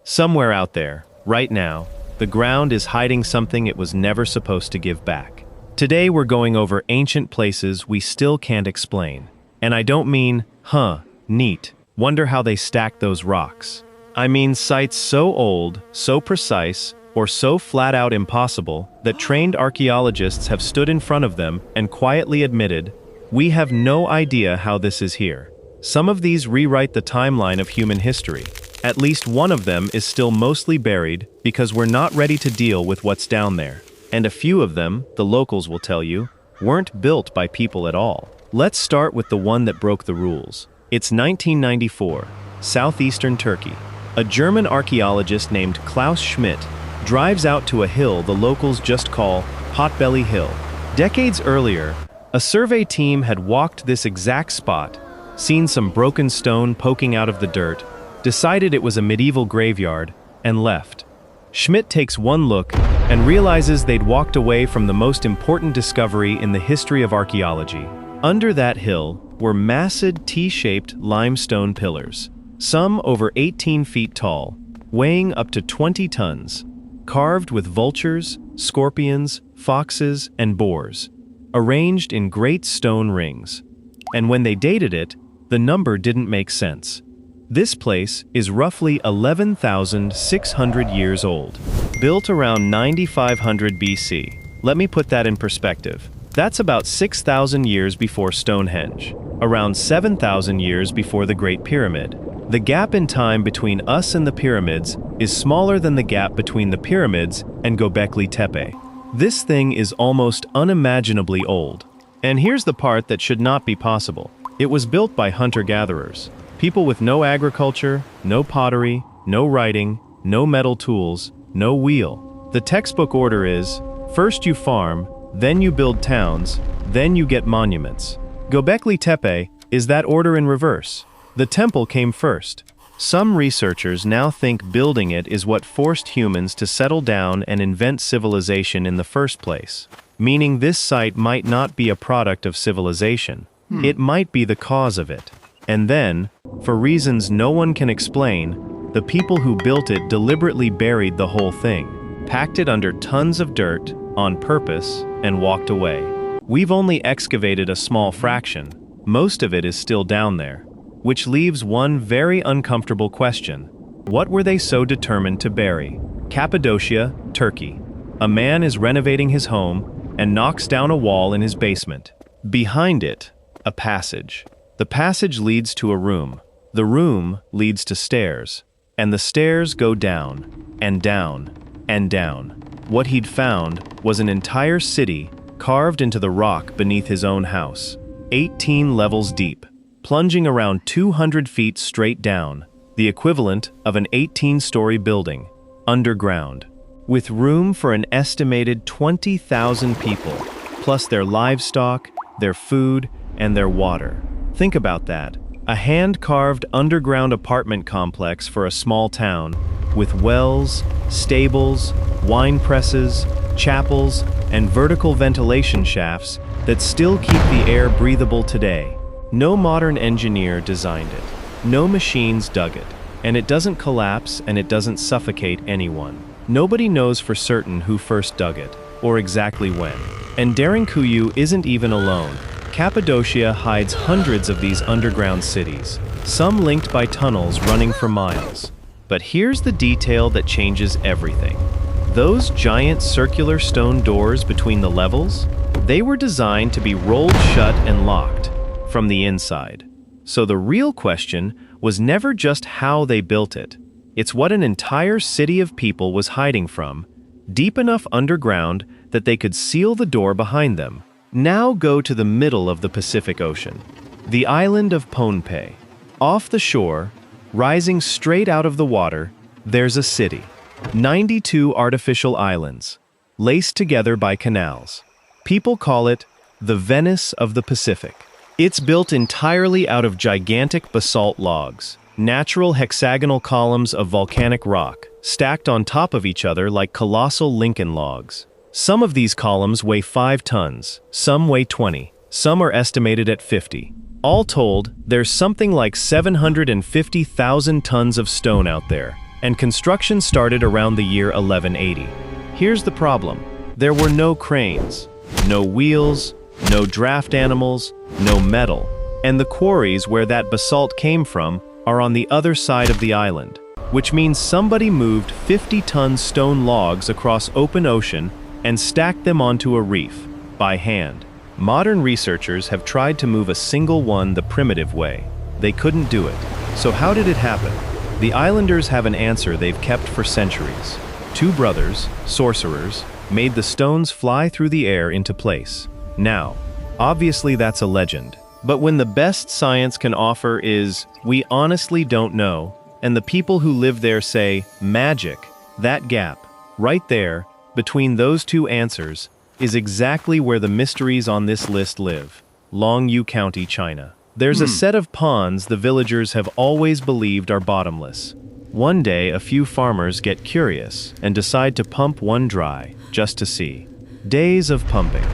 Somewhere out there, right now, the ground is hiding something it was never supposed to give back. Today we're going over ancient places we still can't explain. And I don't mean, neat, wonder how they stacked those rocks. I mean sites so old, so precise, or so flat-out impossible that trained archaeologists have stood in front of them and quietly admitted, we have no idea how this is here. Some of these rewrite the timeline of human history. At least one of them is still mostly buried because we're not ready to deal with what's down there. And a few of them, the locals will tell you, weren't built by people at all. Let's start with the one that broke the rules. It's 1994, southeastern Turkey. A German archaeologist named Klaus Schmidt drives out to a hill the locals just call Potbelly Hill. Decades earlier, a survey team had walked this exact spot, seen some broken stone poking out of the dirt, decided it was a medieval graveyard, and left. Schmidt takes one look and realizes they'd walked away from the most important discovery in the history of archaeology. Under that hill were massive T-shaped limestone pillars, some over 18 feet tall, weighing up to 20 tons, carved with vultures, scorpions, foxes, and boars, arranged in great stone rings. And when they dated it, the number didn't make sense. This place is roughly 11,600 years old, built around 9500 BC. Let me put that in perspective. That's about 6,000 years before Stonehenge, around 7,000 years before the Great Pyramid. The gap in time between us and the pyramids is smaller than the gap between the pyramids and Göbekli Tepe. This thing is almost unimaginably old. And here's the part that should not be possible. It was built by hunter-gatherers. People with no agriculture, no pottery, no writing, no metal tools, no wheel. The textbook order is, first you farm, then you build towns, then you get monuments. Göbekli Tepe is that order in reverse. The temple came first. Some researchers now think building it is what forced humans to settle down and invent civilization in the first place, meaning this site might not be a product of civilization. It might be the cause of it. And then, for reasons no one can explain, the people who built it deliberately buried the whole thing, packed it under tons of dirt, on purpose, and walked away. We've only excavated a small fraction. Most of it is still down there, which leaves one very uncomfortable question. What were they so determined to bury? Cappadocia, Turkey. A man is renovating his home and knocks down a wall in his basement. Behind it, a passage. The passage leads to a room. The room leads to stairs. And the stairs go down, and down, and down. What he'd found was an entire city carved into the rock beneath his own house, 18 levels deep, plunging around 200 feet straight down, the equivalent of an 18-story building, underground, with room for an estimated 20,000 people, plus their livestock, their food, and their water. Think about that. A hand-carved underground apartment complex for a small town, with wells, stables, wine presses, chapels, and vertical ventilation shafts that still keep the air breathable today. No modern engineer designed it. No machines dug it. And it doesn't collapse and it doesn't suffocate anyone. Nobody knows for certain who first dug it, or exactly when. And Derinkuyu isn't even alone. Cappadocia hides hundreds of these underground cities, some linked by tunnels running for miles. But here's the detail that changes everything. Those giant circular stone doors between the levels, they were designed to be rolled shut and locked from the inside. So the real question was never just how they built it. It's what an entire city of people was hiding from, deep enough underground that they could seal the door behind them. Now go to the middle of the Pacific Ocean, the island of Pohnpei. Off the shore, rising straight out of the water, there's a city. 92 artificial islands, laced together by canals. People call it the Venice of the Pacific. It's built entirely out of gigantic basalt logs, natural hexagonal columns of volcanic rock, stacked on top of each other like colossal Lincoln logs. Some of these columns weigh 5 tons, some weigh 20, some are estimated at 50. All told, there's something like 750,000 tons of stone out there, and construction started around the year 1180. Here's the problem. There were no cranes, no wheels, no draft animals, no metal, and the quarries where that basalt came from are on the other side of the island, which means somebody moved 50-ton stone logs across open ocean and stacked them onto a reef, by hand. Modern researchers have tried to move a single one the primitive way. They couldn't do it. So how did it happen? The islanders have an answer they've kept for centuries. Two brothers, sorcerers, made the stones fly through the air into place. Now, obviously that's a legend. But when the best science can offer is, we honestly don't know, and the people who live there say, magic, that gap, right there, between those two answers, is exactly where the mysteries on this list live. Longyou County, China. There's a set of ponds the villagers have always believed are bottomless. One day, a few farmers get curious and decide to pump one dry, just to see. Days of pumping.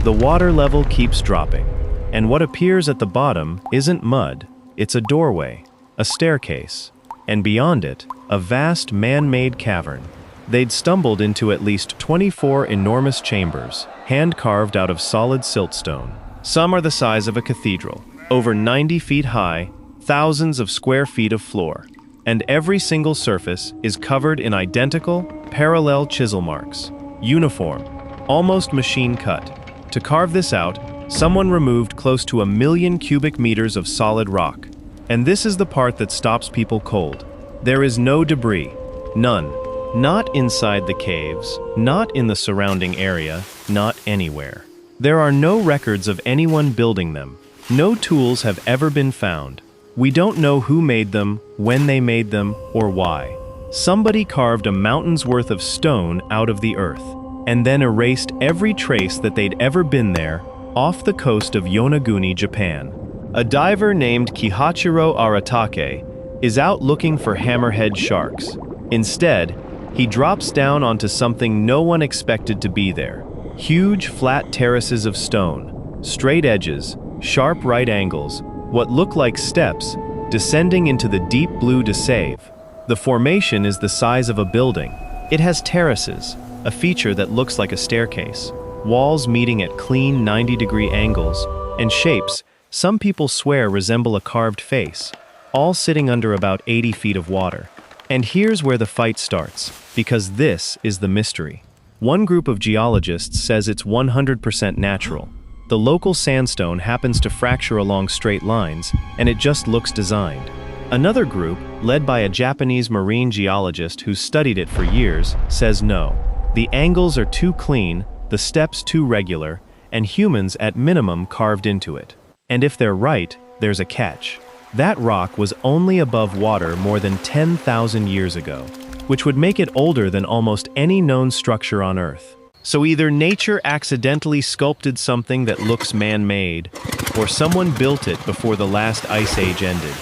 The water level keeps dropping, and what appears at the bottom isn't mud, it's a doorway, a staircase, and beyond it, a vast man-made cavern. They'd stumbled into at least 24 enormous chambers, hand-carved out of solid siltstone. Some are the size of a cathedral, over 90 feet high, thousands of square feet of floor, and every single surface is covered in identical, parallel chisel marks. Uniform, almost machine-cut. To carve this out, someone removed close to 1 million cubic meters of solid rock. And this is the part that stops people cold. There is no debris, none. Not inside the caves, not in the surrounding area, not anywhere. There are no records of anyone building them. No tools have ever been found. We don't know who made them, when they made them, or why. Somebody carved a mountain's worth of stone out of the earth, and then erased every trace that they'd ever been there, off the coast of Yonaguni, Japan. A diver named Kihachiro Aratake is out looking for hammerhead sharks. Instead, he drops down onto something no one expected to be there. Huge, flat terraces of stone, straight edges, sharp right angles, what look like steps, descending into the deep blue to save. The formation is the size of a building. It has terraces, a feature that looks like a staircase, walls meeting at clean 90-degree angles, and shapes some people swear resemble a carved face, all sitting under about 80 feet of water. And here's where the fight starts, because this is the mystery. One group of geologists says it's 100% natural. The local sandstone happens to fracture along straight lines, and it just looks designed. Another group, led by a Japanese marine geologist who's studied it for years, says no. The angles are too clean, the steps too regular, and humans at minimum carved into it. And if they're right, there's a catch. That rock was only above water more than 10,000 years ago, which would make it older than almost any known structure on Earth. So either nature accidentally sculpted something that looks man-made, or someone built it before the last ice age ended,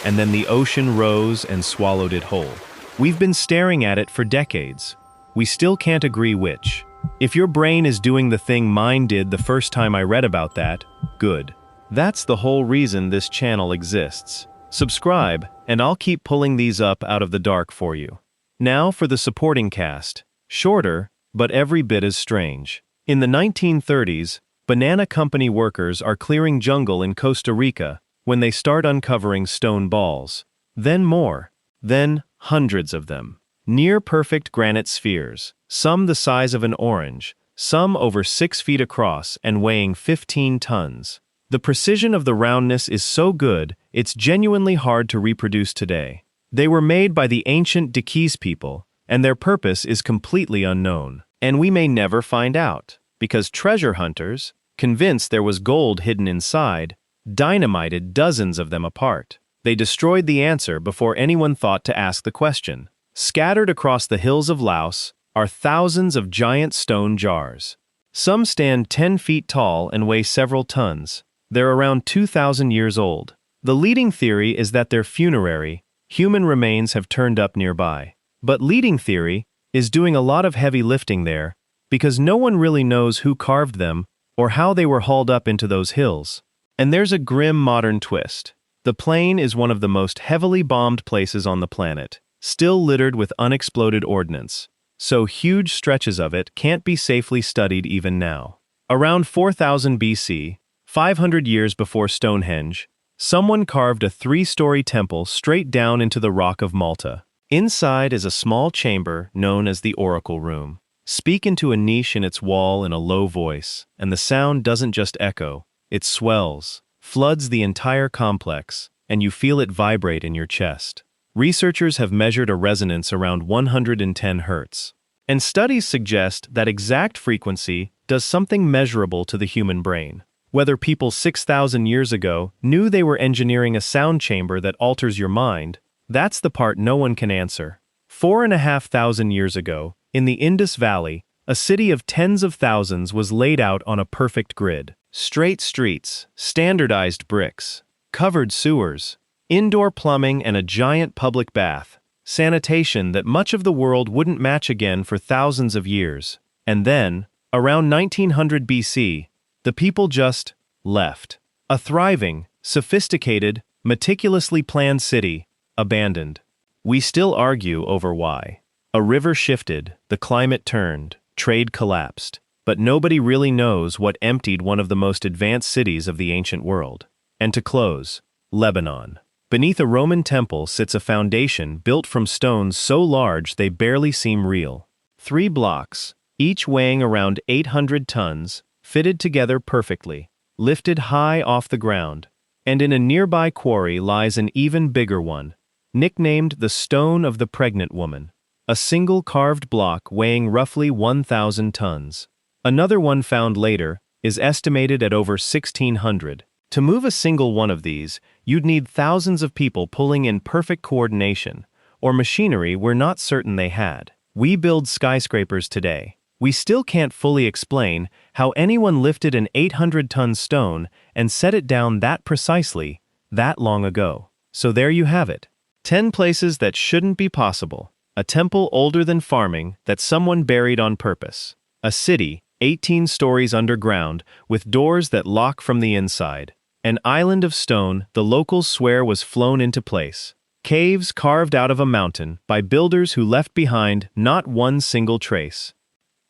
and then the ocean rose and swallowed it whole. We've been staring at it for decades. We still can't agree which. If your brain is doing the thing mine did the first time I read about that, good. That's the whole reason this channel exists. Subscribe, and I'll keep pulling these up out of the dark for you. Now for the supporting cast. Shorter, but every bit as strange. In the 1930s, banana company workers are clearing jungle in Costa Rica when they start uncovering stone balls. Then more. Then hundreds of them. Near-perfect granite spheres, some the size of an orange, some over 6 feet across and weighing 15 tons. The precision of the roundness is so good, it's genuinely hard to reproduce today. They were made by the ancient Dikis people, and their purpose is completely unknown. And we may never find out, because treasure hunters, convinced there was gold hidden inside, dynamited dozens of them apart. They destroyed the answer before anyone thought to ask the question. Scattered across the hills of Laos are thousands of giant stone jars. Some stand 10 feet tall and weigh several tons. They're around 2,000 years old. The leading theory is that they're funerary, human remains have turned up nearby. But leading theory is doing a lot of heavy lifting there, because no one really knows who carved them or how they were hauled up into those hills. And there's a grim modern twist. The plain is one of the most heavily bombed places on the planet. still littered with unexploded ordnance, so huge stretches of it can't be safely studied even now. Around 4000 BC, 500 years before Stonehenge, someone carved a 3-story temple straight down into the rock of Malta. Inside is a small chamber known as the Oracle Room. Speak into a niche in its wall in a low voice, and the sound doesn't just echo, it swells, floods the entire complex, and you feel it vibrate in your chest. Researchers have measured a resonance around 110 Hz, and studies suggest that exact frequency does something measurable to the human brain. Whether people 6,000 years ago knew they were engineering a sound chamber that alters your mind, that's the part no one can answer. 4,500 years ago, in the Indus Valley, a city of tens of thousands was laid out on a perfect grid. Straight streets, standardized bricks, covered sewers, indoor plumbing and a giant public bath, sanitation that much of the world wouldn't match again for thousands of years. And then, around 1900 BC, the people just left. A thriving, sophisticated, meticulously planned city, abandoned. We still argue over why. A river shifted, the climate turned, trade collapsed, but nobody really knows what emptied one of the most advanced cities of the ancient world. And to close, Lebanon. Beneath a Roman temple sits a foundation built from stones so large they barely seem real. 3 blocks, each weighing around 800 tons, fitted together perfectly, lifted high off the ground. And in a nearby quarry lies an even bigger one, nicknamed the Stone of the Pregnant Woman. A single carved block weighing roughly 1,000 tons. Another one found later is estimated at over 1,600. To move a single one of these, you'd need thousands of people pulling in perfect coordination, or machinery we're not certain they had. We build skyscrapers today. We still can't fully explain how anyone lifted an 800-ton stone and set it down that precisely, that long ago. So there you have it. 10 places that shouldn't be possible. A temple older than farming that someone buried on purpose. A city, 18 stories underground, with doors that lock from the inside. An island of stone the locals swear was flown into place. Caves carved out of a mountain by builders who left behind not one single trace.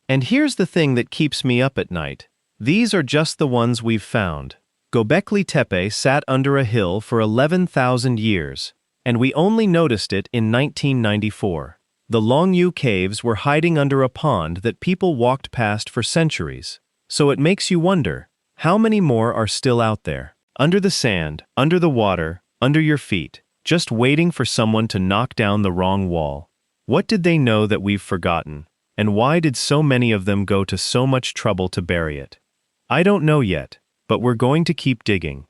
And here's the thing that keeps me up at night. These are just the ones we've found. Göbekli Tepe sat under a hill for 11,000 years, and we only noticed it in 1994. The Longyou Caves were hiding under a pond that people walked past for centuries. So it makes you wonder, how many more are still out there? Under the sand, under the water, under your feet, just waiting for someone to knock down the wrong wall. What did they know that we've forgotten? And why did so many of them go to so much trouble to bury it? I don't know yet, but we're going to keep digging.